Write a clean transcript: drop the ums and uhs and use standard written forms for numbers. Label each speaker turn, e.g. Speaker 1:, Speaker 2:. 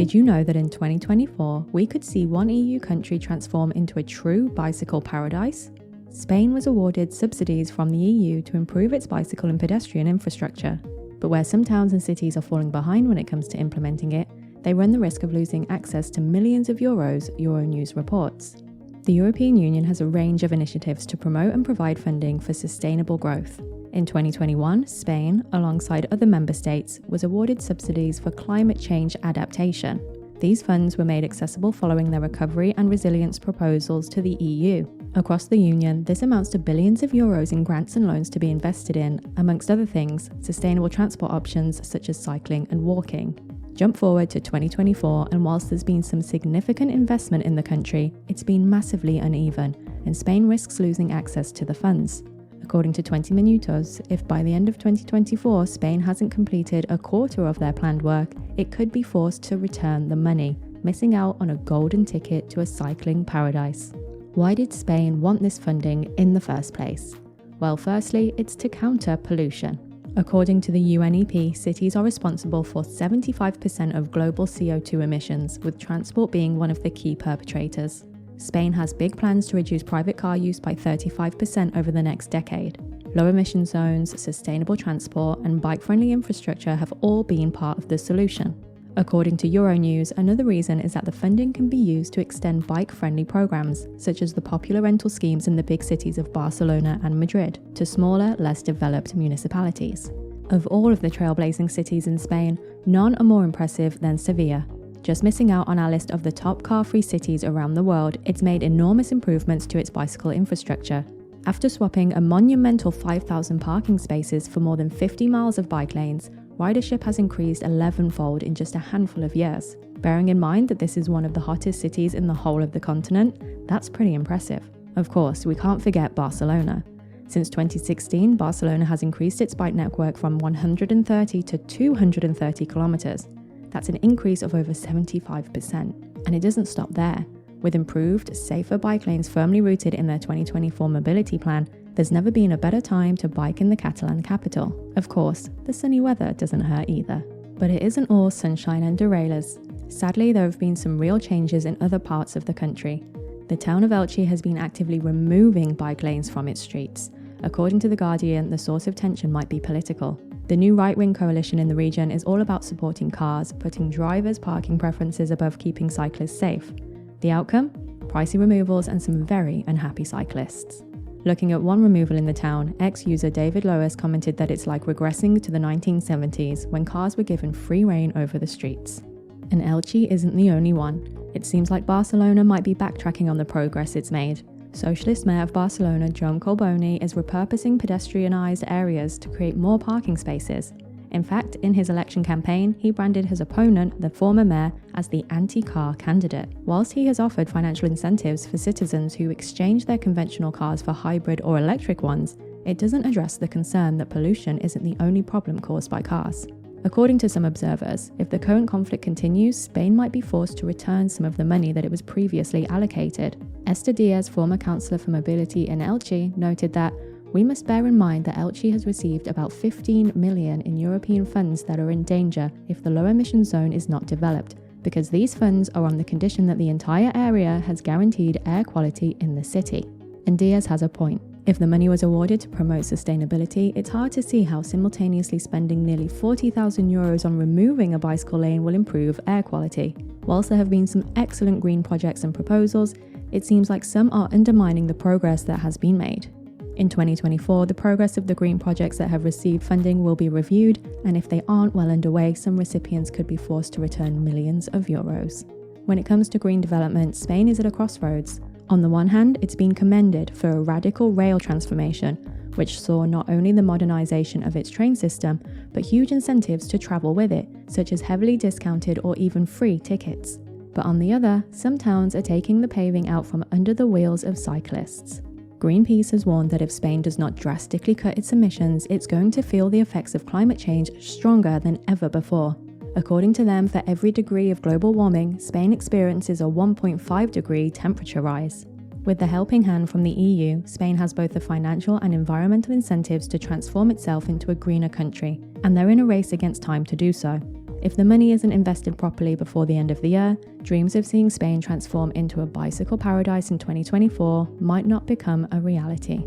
Speaker 1: Did you know that in 2024, we could see one EU country transform into a true bicycle paradise? Spain was awarded subsidies from the EU to improve its bicycle and pedestrian infrastructure. But where some towns and cities are falling behind when it comes to implementing it, they run the risk of losing access to millions of euros, Euronews reports. The European Union has a range of initiatives to promote and provide funding for sustainable growth. In 2021, Spain, alongside other member states, was awarded subsidies for climate change adaptation. These funds were made accessible following their recovery and resilience proposals to the EU. Across the Union, this amounts to billions of euros in grants and loans to be invested in, amongst other things, sustainable transport options such as cycling and walking. Jump forward to 2024, and whilst there's been some significant investment in the country, it's been massively uneven, and Spain risks losing access to the funds. According to 20 Minutos, if by the end of 2024 Spain hasn't completed a quarter of their planned work, it could be forced to return the money, missing out on a golden ticket to a cycling paradise. Why did Spain want this funding in the first place? Well, firstly, it's to counter pollution. According to the UNEP, cities are responsible for 75% of global CO2 emissions, with transport being one of the key perpetrators. Spain has big plans to reduce private car use by 35% over the next decade. Low emission zones, sustainable transport, and bike-friendly infrastructure have all been part of the solution. According to Euronews, another reason is that the funding can be used to extend bike-friendly programs, such as the popular rental schemes in the big cities of Barcelona and Madrid, to smaller, less developed municipalities. Of all of the trailblazing cities in Spain, none are more impressive than Sevilla. Just missing out on our list of the top car-free cities around the world, it's made enormous improvements to its bicycle infrastructure. After swapping a monumental 5,000 parking spaces for more than 50 miles of bike lanes, ridership has increased 11-fold in just a handful of years. Bearing in mind that this is one of the hottest cities in the whole of the continent, that's pretty impressive. Of course, we can't forget Barcelona. Since 2016, Barcelona has increased its bike network from 130 to 230 kilometers. That's an increase of over 75%. And it doesn't stop there. With improved, safer bike lanes firmly rooted in their 2024 mobility plan, there's never been a better time to bike in the Catalan capital. Of course, the sunny weather doesn't hurt either. But it isn't all sunshine and derailers. Sadly, there have been some real changes in other parts of the country. The town of Elche has been actively removing bike lanes from its streets. According to The Guardian, the source of tension might be political. The new right-wing coalition in the region is all about supporting cars, putting drivers' parking preferences above keeping cyclists safe. The outcome? Pricey removals and some very unhappy cyclists. Looking at one removal in the town, ex-user David Lois commented that it's like regressing to the 1970s when cars were given free rein over the streets. And Elche isn't the only one. It seems like Barcelona might be backtracking on the progress it's made. Socialist Mayor of Barcelona, Joan Colboni, is repurposing pedestrianised areas to create more parking spaces. In fact, in his election campaign, he branded his opponent, the former mayor, as the anti-car candidate. Whilst he has offered financial incentives for citizens who exchange their conventional cars for hybrid or electric ones, it doesn't address the concern that pollution isn't the only problem caused by cars. According to some observers, if the current conflict continues, Spain might be forced to return some of the money that it was previously allocated. Esther Diaz, former councillor for mobility in Elche, noted that we must bear in mind that Elche has received about 15 million in European funds that are in danger if the low emission zone is not developed, because these funds are on the condition that the entire area has guaranteed air quality in the city. And Diaz has a point. If the money was awarded to promote sustainability, it's hard to see how simultaneously spending nearly 40,000 euros on removing a bicycle lane will improve air quality. Whilst there have been some excellent green projects and proposals, it seems like some are undermining the progress that has been made. In 2024, the progress of the green projects that have received funding will be reviewed, and if they aren't well underway, some recipients could be forced to return millions of euros. When it comes to green development, Spain is at a crossroads. On the one hand, it's been commended for a radical rail transformation, which saw not only the modernisation of its train system, but huge incentives to travel with it, such as heavily discounted or even free tickets. But on the other, some towns are taking the paving out from under the wheels of cyclists. Greenpeace has warned that if Spain does not drastically cut its emissions, it's going to feel the effects of climate change stronger than ever before. According to them, for every degree of global warming, Spain experiences a 1.5 degree temperature rise. With the helping hand from the EU, Spain has both the financial and environmental incentives to transform itself into a greener country, and they're in a race against time to do so. If the money isn't invested properly before the end of the year, dreams of seeing Spain transform into a bicycle paradise in 2024 might not become a reality.